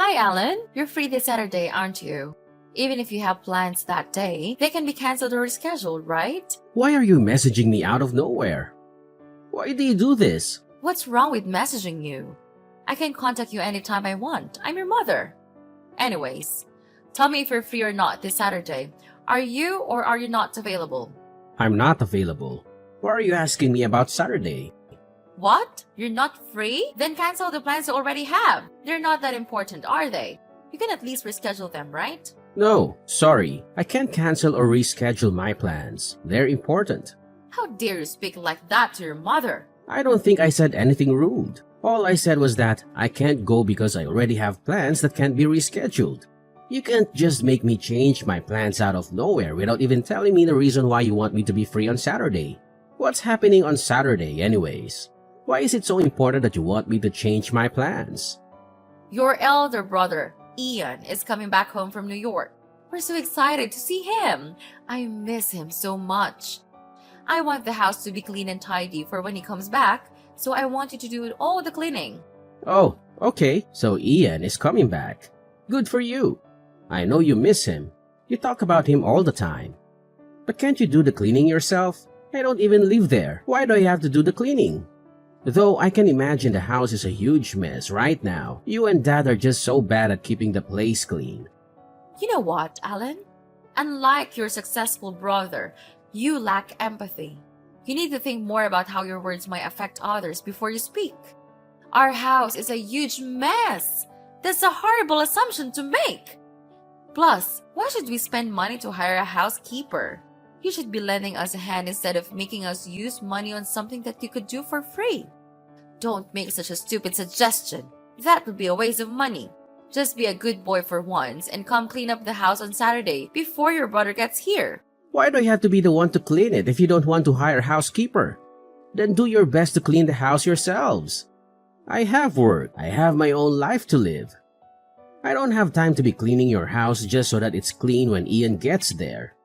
Hi, Alan. You're free this Saturday, aren't you? Even if you have plans that day, they can be canceled or rescheduled, right? Why are you messaging me out of nowhere? Why do you do this? What's wrong with messaging you? I can contact you anytime I want. I'm your mother. Anyways, tell me if you're free or not this Saturday. Are you or are you not available? I'm not available. Why are you asking me about Saturday? What? You're not free? Then cancel the plans you already have. They're not that important, are they? You can at least reschedule them, right? No, sorry. I can't cancel or reschedule my plans. They're important. How dare you speak like that to your mother? I don't think I said anything rude. All I said was that I can't go because I already have plans that can't be rescheduled. You can't just make me change my plans out of nowhere without even telling me the reason why you want me to be free on Saturday. What's happening on Saturday anyways? Why is it so important that you want me to change my plans? Your elder brother, Ian, is coming back home from New York. We're so excited to see him. I miss him so much. I want the house to be clean and tidy for when he comes back, so I want you to do all the cleaning. Oh, okay. So Ian is coming back. Good for you. I know you miss him. You talk about him all the time. But can't you do the cleaning yourself? I don't even live there. Why do I have to do the cleaning? Though I can imagine the house is a huge mess right now. You and Dad are just so bad at keeping the place clean. You know what, Alan? Unlike your successful brother, you lack empathy. You need to think more about how your words might affect others before you speak. Our house is a huge mess. That's a horrible assumption to make. Plus, why should we spend money to hire a housekeeper? You should be lending us a hand instead of making us use money on something that you could do for free. Don't make such a stupid suggestion. That would be a waste of money. Just be a good boy for once and come clean up the house on Saturday before your brother gets here. Why do I have to be the one to clean it if you don't want to hire a housekeeper? Then do your best to clean the house yourselves. I have work. I have my own life to live. I don't have time to be cleaning your house just so that it's clean when Ian gets there.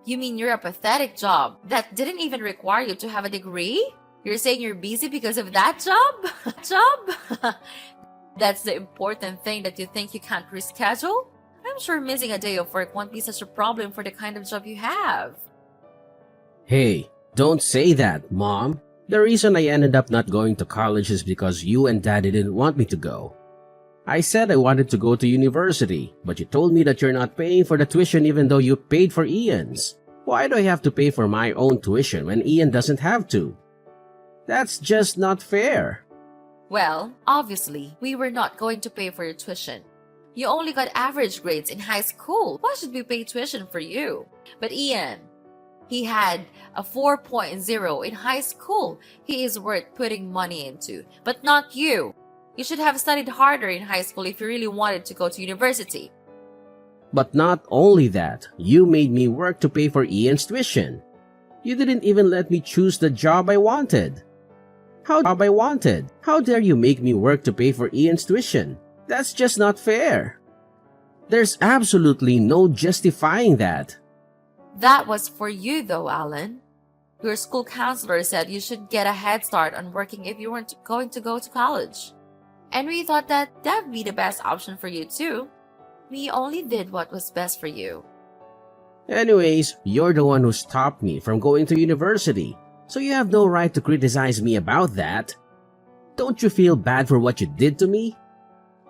You mean you're a pathetic job that didn't even require you to have a degree? You're saying you're busy because of that job? Job? That's the important thing that you think you can't reschedule? I'm sure missing a day of work won't be such a problem for the kind of job you have. Hey, don't say that, Mom. The reason I ended up not going to college is because you and Dad didn't want me to go. I said I wanted to go to university, but you told me that you're not paying for the tuition even though you paid for Ian's. Why do I have to pay for my own tuition when Ian doesn't have to? That's just not fair. Well, obviously, we were not going to pay for your tuition. You only got average grades in high school. Why should we pay tuition for you? But Ian, he had a 4.0 in high school. He is worth putting money into, but not you. You should have studied harder in high school if you really wanted to go to university. But not only that, you made me work to pay for Ian's tuition. You didn't even let me choose the job I wanted. How dare you make me work to pay for Ian's tuition? That's just not fair. There's absolutely no justifying that. That was for you though, Alan. Your school counselor said you should get a head start on working if you weren't going to go to college. And we thought that that'd be the best option for you too. We only did what was best for you. Anyways, you're the one who stopped me from going to university, so you have no right to criticize me about that. Don't you feel bad for what you did to me?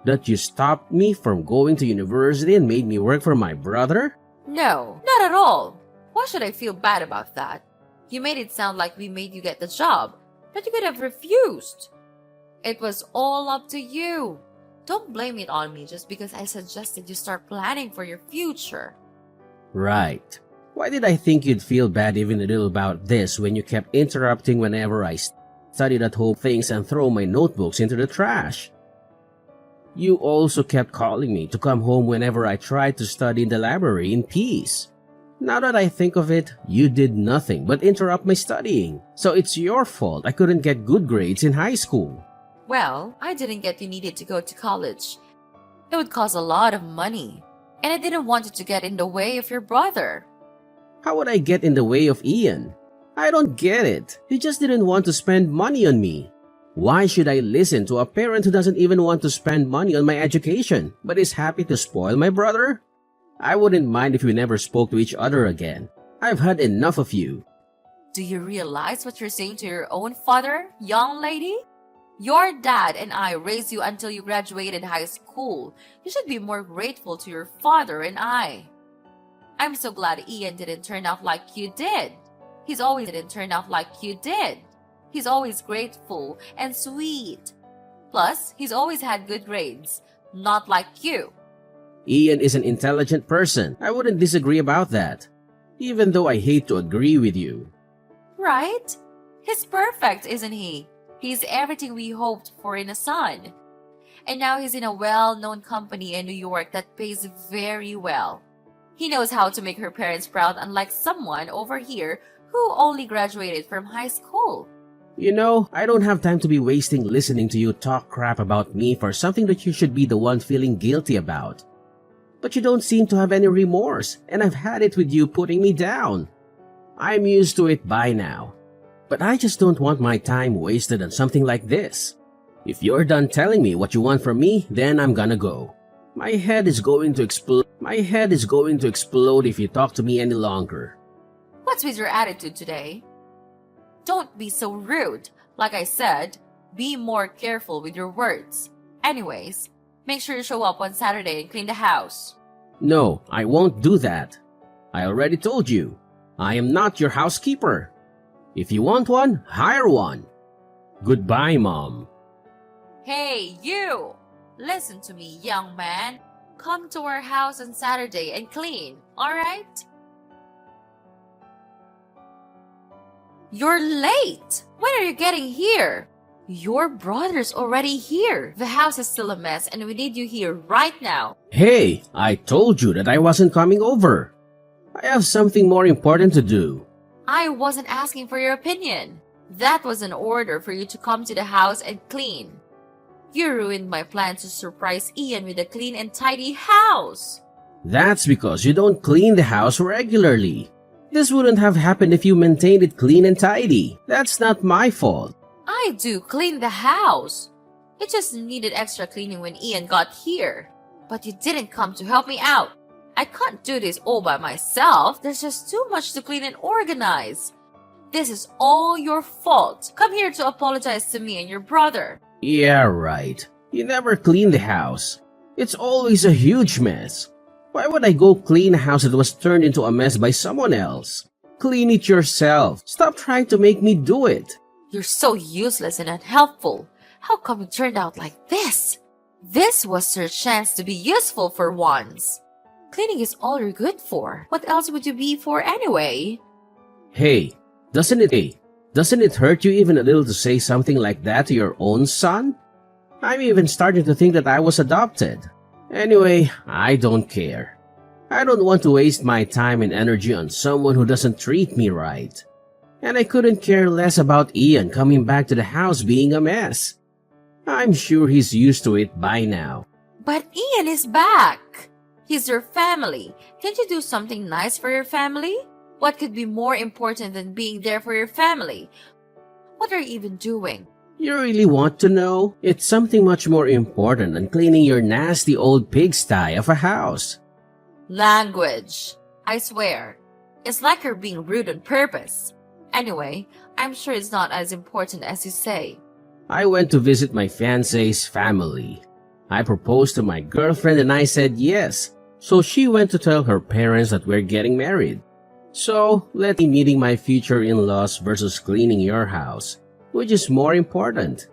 That you stopped me from going to university and made me work for my brother? No, not at all. Why should I feel bad about that? You made it sound like we made you get the job, but you could have refused. It was all up to you. Don't blame it on me just because I suggested you start planning for your future. Right. Why did I think you'd feel bad even a little about this when you kept interrupting whenever I studied at home things and throw my notebooks into the trash? You also kept calling me to come home whenever I tried to study in the library in peace. Now that I think of it, you did nothing but interrupt my studying. So it's your fault I couldn't get good grades in high school. Well, I didn't get you needed to go to college. It would cost a lot of money, and I didn't want it to get in the way of your brother. How would I get in the way of Ian? I don't get it. He just didn't want to spend money on me. Why should I listen to a parent who doesn't even want to spend money on my education, but is happy to spoil my brother? I wouldn't mind if we never spoke to each other again. I've had enough of you. Do you realize what you're saying to your own father, young lady? Your dad and I raised you until you graduated high school. You should be more grateful to your father and I. I'm so glad Ian didn't turn out like you did. He's always grateful and sweet. Plus, he's always had good grades, not like you. Ian is an intelligent person. I wouldn't disagree about that. Even though I hate to agree with you. Right? He's perfect, isn't he? He's everything we hoped for in a son. And now he's in a well-known company in New York that pays very well. He knows how to make her parents proud, unlike someone over here who only graduated from high school. You know, I don't have time to be wasting listening to you talk crap about me for something that you should be the one feeling guilty about. But you don't seem to have any remorse, and I've had it with you putting me down. I'm used to it by now. But I just don't want my time wasted on something like this. If you're done telling me what you want from me, then I'm gonna go. My head is going to explode if you talk to me any longer. What's with your attitude today? Don't be so rude. Like I said, be more careful with your words. Anyways, make sure you show up on Saturday and clean the house. No, I won't do that. I already told you. I am not your housekeeper. If you want one, hire one. Goodbye, Mom. Hey, you! Listen to me, young man. Come to our house on Saturday and clean, alright? You're late! When are you getting here? Your brother's already here. The house is still a mess and we need you here right now. Hey, I told you that I wasn't coming over. I have something more important to do. I wasn't asking for your opinion. That was an order for you to come to the house and clean. You ruined my plan to surprise Ian with a clean and tidy house. That's because you don't clean the house regularly. This wouldn't have happened if you maintained it clean and tidy. That's not my fault. I do clean the house. It just needed extra cleaning when Ian got here. But you didn't come to help me out. I can't do this all by myself. There's just too much to clean and organize. This is all your fault. Come here to apologize to me and your brother. Yeah, right. You never clean the house. It's always a huge mess. Why would I go clean a house that was turned into a mess by someone else? Clean it yourself. Stop trying to make me do it. You're so useless and unhelpful. How come it turned out like this? This was your chance to be useful for once. Cleaning is all you're good for. What else would you be for anyway? Hey, doesn't it hurt you even a little to say something like that to your own son? I'm even starting to think that I was adopted. Anyway, I don't care. I don't want to waste my time and energy on someone who doesn't treat me right. And I couldn't care less about Ian coming back to the house being a mess. I'm sure he's used to it by now. But Ian is back. He's your family. Can't you do something nice for your family? What could be more important than being there for your family? What are you even doing? You really want to know? It's something much more important than cleaning your nasty old pigsty of a house. Language. I swear. It's like you're being rude on purpose. Anyway, I'm sure it's not as important as you say. I went to visit my fiancé's family. I proposed to my girlfriend and I said yes. So she went to tell her parents that we're getting married. So, let's be meeting my future in-laws versus cleaning your house. Which is more important?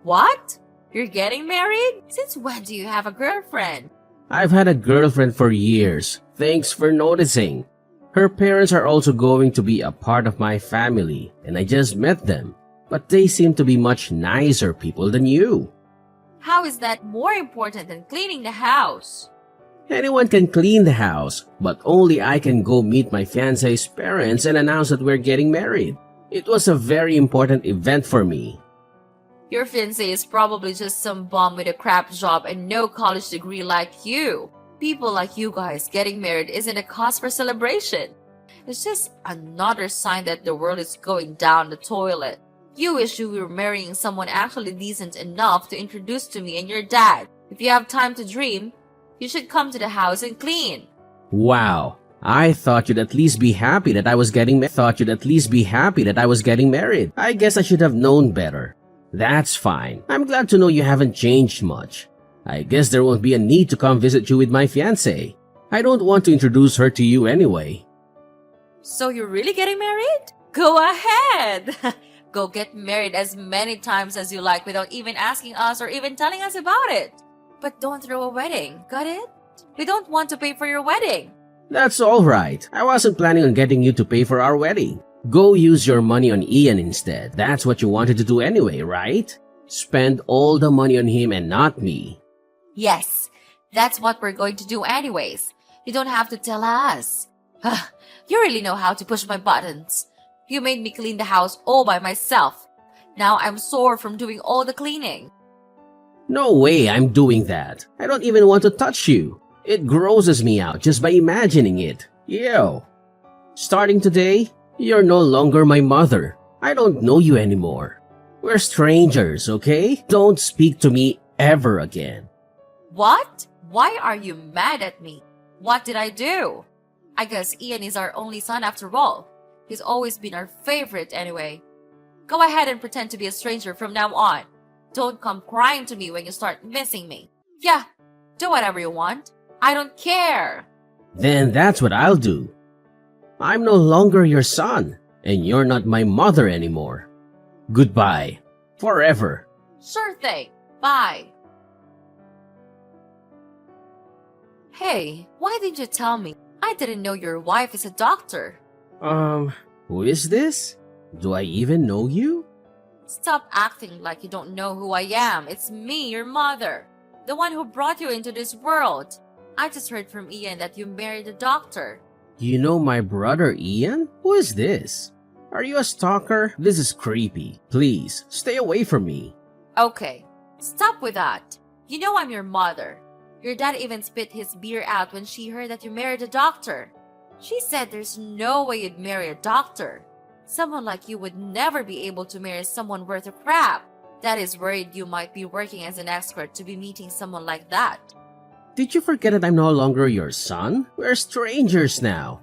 What? You're getting married? Since when do you have a girlfriend? I've had a girlfriend for years. Thanks for noticing. Her parents are also going to be a part of my family, and I just met them. But they seem to be much nicer people than you. How is that more important than cleaning the house? Anyone can clean the house, but only I can go meet my fiancé's parents and announce that we're getting married. It was a very important event for me. Your fiancé is probably just some bum with a crap job and no college degree like you. People like you guys getting married isn't a cause for celebration. It's just another sign that the world is going down the toilet. You wish you were marrying someone actually decent enough to introduce to me and your dad. If you have time to dream, you should come to the house and clean. Wow. I thought you'd at least be happy that I was getting married. I guess I should have known better. That's fine. I'm glad to know you haven't changed much. I guess there won't be a need to come visit you with my fiancée. I don't want to introduce her to you anyway. So you're really getting married? Go ahead! Go get married as many times as you like without even asking us or even telling us about it. But don't throw a wedding, got it? We don't want to pay for your wedding. That's alright. I wasn't planning on getting you to pay for our wedding. Go use your money on Ian instead. That's what you wanted to do anyway, right? Spend all the money on him and not me. Yes, that's what we're going to do anyways. You don't have to tell us. You really know how to push my buttons. You made me clean the house all by myself. Now I'm sore from doing all the cleaning. No way I'm doing that. I don't even want to touch you. It grosses me out just by imagining it. Ew. Starting today, you're no longer my mother. I don't know you anymore. We're strangers, okay? Don't speak to me ever again. What? Why are you mad at me? What did I do? I guess Ian is our only son after all. He's always been our favorite anyway. Go ahead and pretend to be a stranger from now on. Don't come crying to me when you start missing me. Yeah, do whatever you want. I don't care. Then that's what I'll do. I'm no longer your son, and you're not my mother anymore. Goodbye. Forever. Sure thing. Bye. Hey, why didn't you tell me? I didn't know your wife is a doctor. Who is this? Do I even know you? Stop acting like you don't know who I am. It's me, your mother. The one who brought you into this world. I just heard from Ian that you married a doctor. You know my brother Ian? Who is this? Are you a stalker? This is creepy. Please, stay away from me. Okay, stop with that. You know I'm your mother. Your dad even spit his beer out when she heard that you married a doctor. She said there's no way you'd marry a doctor. Someone like you would never be able to marry someone worth a crap. Dad is worried you might be working as an escort to be meeting someone like that. Did you forget that I'm no longer your son? We're strangers now.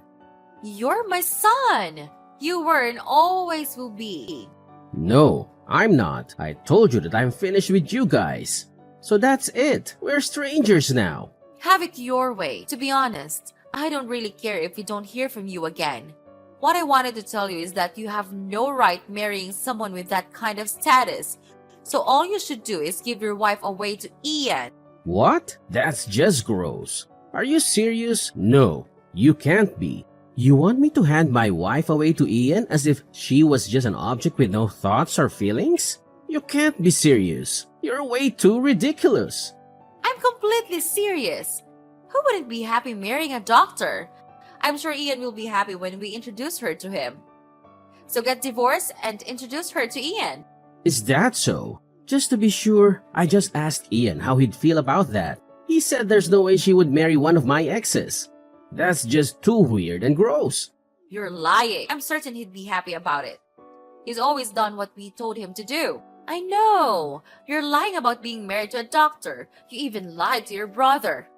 You're my son. You were and always will be. No, I'm not. I told you that I'm finished with you guys. So that's it. We're strangers now. Have it your way. To be honest, I don't really care if we don't hear from you again. What I wanted to tell you is that you have no right marrying someone with that kind of status. So all you should do is give your wife away to Ian. What? That's just gross. Are you serious? No, you can't be. You want me to hand my wife away to Ian as if she was just an object with no thoughts or feelings? You can't be serious. You're way too ridiculous. I'm completely serious. Who wouldn't be happy marrying a doctor? I'm sure Ian will be happy when we introduce her to him. So get divorced and introduce her to Ian. Is that so? Just to be sure, I just asked Ian how he'd feel about that. He said there's no way she would marry one of my exes. That's just too weird and gross. You're lying. I'm certain he'd be happy about it. He's always done what we told him to do. I know. You're lying about being married to a doctor. You even lied to your brother.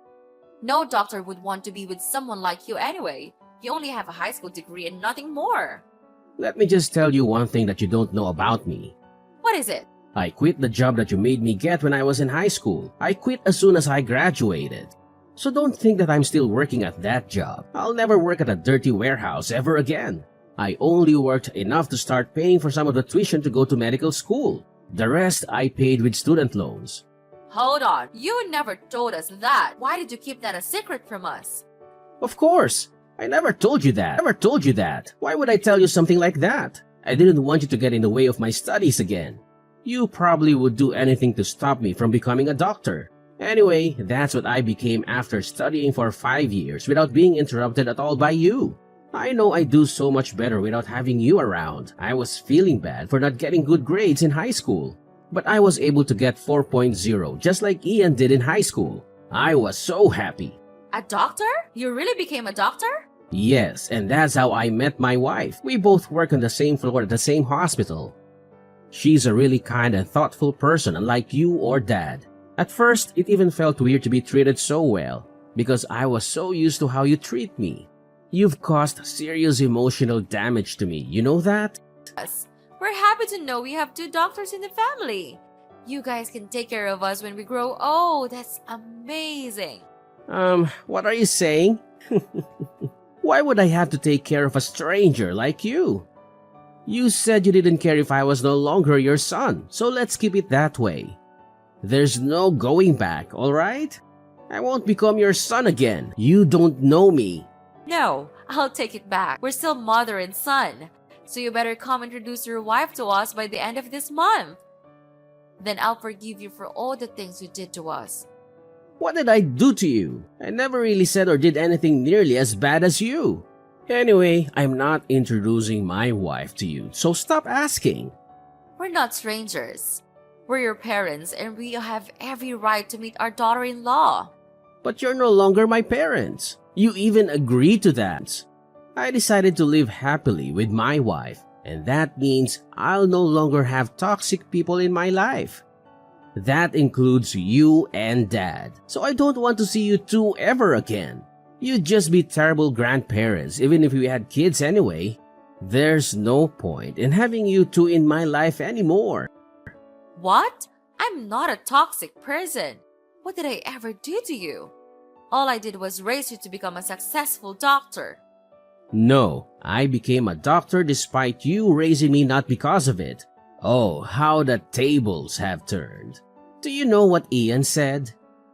No doctor would want to be with someone like you anyway. You only have a high school degree and nothing more. Let me just tell you one thing that you don't know about me. What is it? I quit the job that you made me get when I was in high school. I quit as soon as I graduated. So don't think that I'm still working at that job. I'll never work at a dirty warehouse ever again. I only worked enough to start paying for some of the tuition to go to medical school. The rest I paid with student loans. Hold on. You never told us that. Why did you keep that a secret from us? Of course. I never told you that. Why would I tell you something like that? I didn't want you to get in the way of my studies again. You probably would do anything to stop me from becoming a doctor. Anyway, that's what I became after studying for 5 years without being interrupted at all by you. I know I do so much better without having you around. I was feeling bad for not getting good grades in high school. But I was able to get 4.0 just like Ian did in high school. I was so happy. A doctor? You really became a doctor? Yes, and that's how I met my wife. We both work on the same floor at the same hospital. She's a really kind and thoughtful person, unlike you or Dad. At first, it even felt weird to be treated so well, because I was so used to how you treat me. You've caused serious emotional damage to me, you know that? Yes. We're happy to know we have two doctors in the family. You guys can take care of us when we grow old. That's amazing. What are you saying? Why would I have to take care of a stranger like you? You said you didn't care if I was no longer your son, so let's keep it that way. There's no going back, alright? I won't become your son again. You don't know me. No, I'll take it back. We're still mother and son. So you better come introduce your wife to us by the end of this month. Then I'll forgive you for all the things you did to us. What did I do to you? I never really said or did anything nearly as bad as you. Anyway, I'm not introducing my wife to you, so stop asking. We're not strangers. We're your parents and we have every right to meet our daughter-in-law. But you're no longer my parents. You even agreed to that. I decided to live happily with my wife, and that means I'll no longer have toxic people in my life. That includes you and Dad, so I don't want to see you two ever again. You'd just be terrible grandparents even if we had kids anyway. There's no point in having you two in my life anymore. What? I'm not a toxic person. What did I ever do to you? All I did was raise you to become a successful doctor. No, I became a doctor despite you raising me, not because of it. Oh, how the tables have turned. Do you know what Ian said?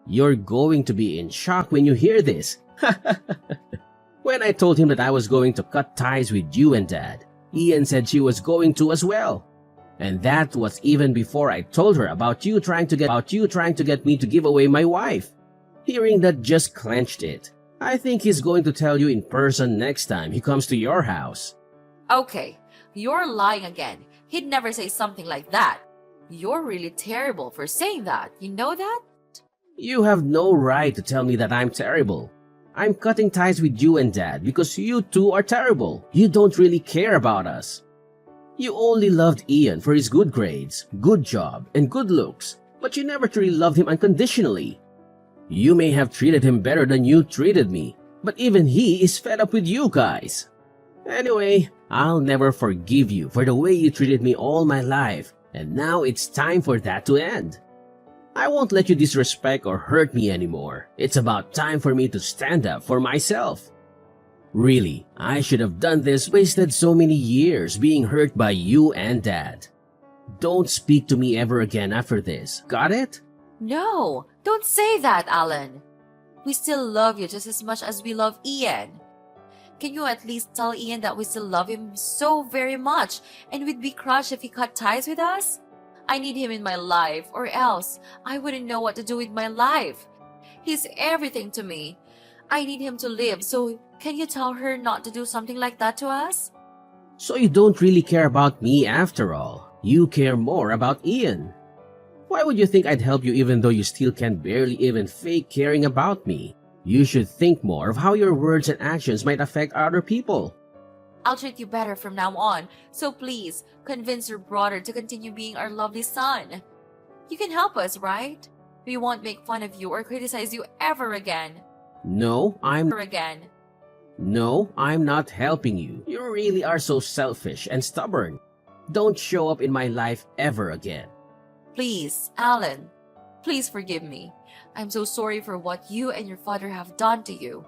You're going to be in shock when you hear this. When I told him that I was going to cut ties with you and Dad, Ian said she was going to as well. And that was even before I told her about you trying to get me to give away my wife. Hearing that just clenched it. I think he's going to tell you in person next time he comes to your house. Okay, you're lying again. He'd never say something like that. You're really terrible for saying that. You know that? You have no right to tell me that I'm terrible. I'm cutting ties with you and Dad because you two are terrible. You don't really care about us. You only loved Ian for his good grades, good job, and good looks, but you never truly loved him unconditionally. You may have treated him better than you treated me, but even he is fed up with you guys. Anyway, I'll never forgive you for the way you treated me all my life, and now it's time for that to end. I won't let you disrespect or hurt me anymore. It's about time for me to stand up for myself. Really, I should have done this, wasted so many years being hurt by you and Dad. Don't speak to me ever again after this, got it? No, don't say that, Alan. We still love you just as much as we love Ian. Can you at least tell Ian that we still love him so very much and we'd be crushed if he cut ties with us? I need him in my life, or else I wouldn't know what to do with my life. He's everything to me. I need him to live, so can you tell her not to do something like that to us? So you don't really care about me after all. You care more about Ian. Why would you think I'd help you even though you still can barely even fake caring about me? You should think more of how your words and actions might affect other people. I'll treat you better from now on, so please convince your brother to continue being our lovely son. You can help us, right? We won't make fun of you or criticize you ever again. No, I'm not helping you. You really are so selfish and stubborn. Don't show up in my life ever again. Please, Alan, please forgive me. I'm so sorry for what you and your father have done to you.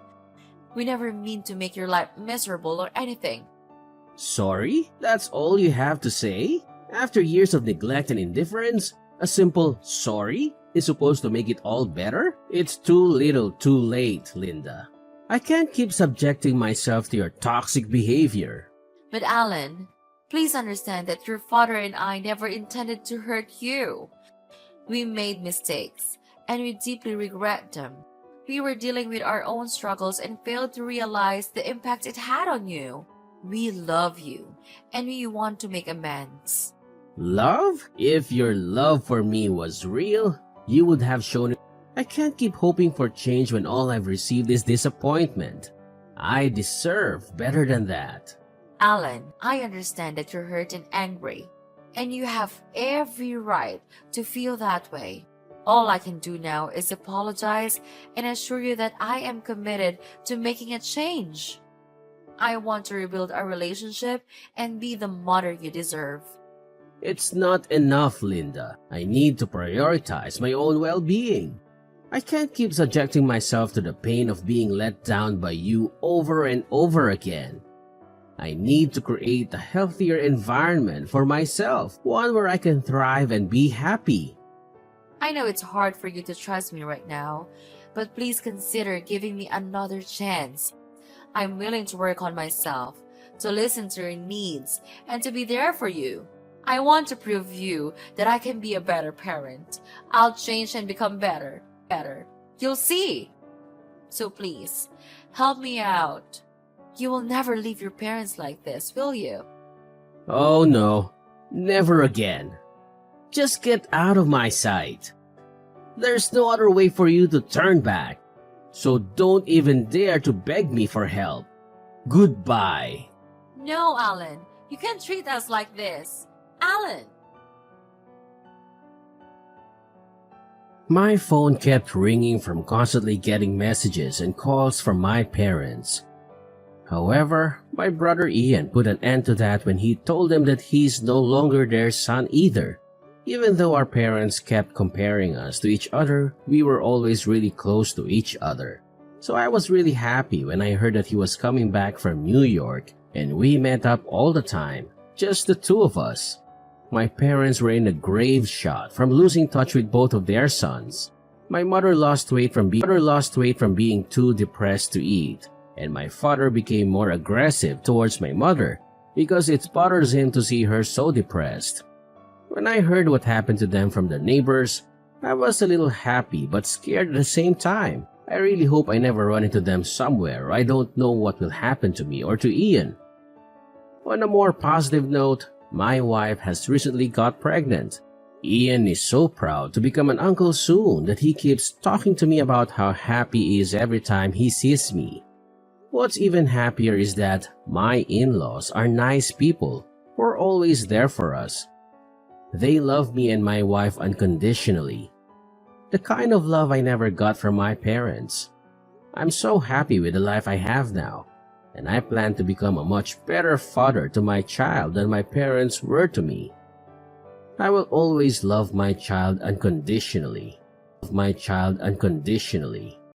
We never mean to make your life miserable or anything. Sorry? That's all you have to say? After years of neglect and indifference, a simple sorry is supposed to make it all better? It's too little too late, Linda. I can't keep subjecting myself to your toxic behavior. But Alan, please understand that your father and I never intended to hurt you. We made mistakes, and we deeply regret them. We were dealing with our own struggles and failed to realize the impact it had on you. We love you, and we want to make amends. Love? If your love for me was real, you would have shown it. I can't keep hoping for change when all I've received is disappointment. I deserve better than that. Alan, I understand that you're hurt and angry, And you have every right to feel that way. All I can do now is apologize and assure you that I am committed to making a change. I want to rebuild our relationship and be the mother you deserve. It's not enough, Linda. I need to prioritize my own well-being. I can't keep subjecting myself to the pain of being let down by you over and over again. I need to create a healthier environment for myself, one where I can thrive and be happy. I know it's hard for you to trust me right now, but please consider giving me another chance. I'm willing to work on myself, to listen to your needs, and to be there for you. I want to prove you that I can be a better parent. I'll change and become better. You'll see. So please, help me out. You will never leave your parents like this, will you? Oh no, never again. Just get out of my sight. There's no other way for you to turn back, so don't even dare to beg me for help. Goodbye. No, Alan. You can't treat us like this. Alan! My phone kept ringing from constantly getting messages and calls from my parents. However, my brother Ian put an end to that when he told them that he's no longer their son either. Even though our parents kept comparing us to each other, we were always really close to each other. So I was really happy when I heard that he was coming back from New York and we met up all the time, just the two of us. My parents were in a grave shot from losing touch with both of their sons. My mother lost weight from being too depressed to eat, and my father became more aggressive towards my mother because it bothers him to see her so depressed. When I heard what happened to them from the neighbors, I was a little happy but scared at the same time. I really hope I never run into them somewhere. I don't know what will happen to me or to Ian. On a more positive note, my wife has recently got pregnant. Ian is so proud to become an uncle soon that he keeps talking to me about how happy he is every time he sees me. What's even happier is that my in-laws are nice people who are always there for us. They love me and my wife unconditionally. The kind of love I never got from my parents. I'm so happy with the life I have now, and I plan to become a much better father to my child than my parents were to me. I will always love my child unconditionally.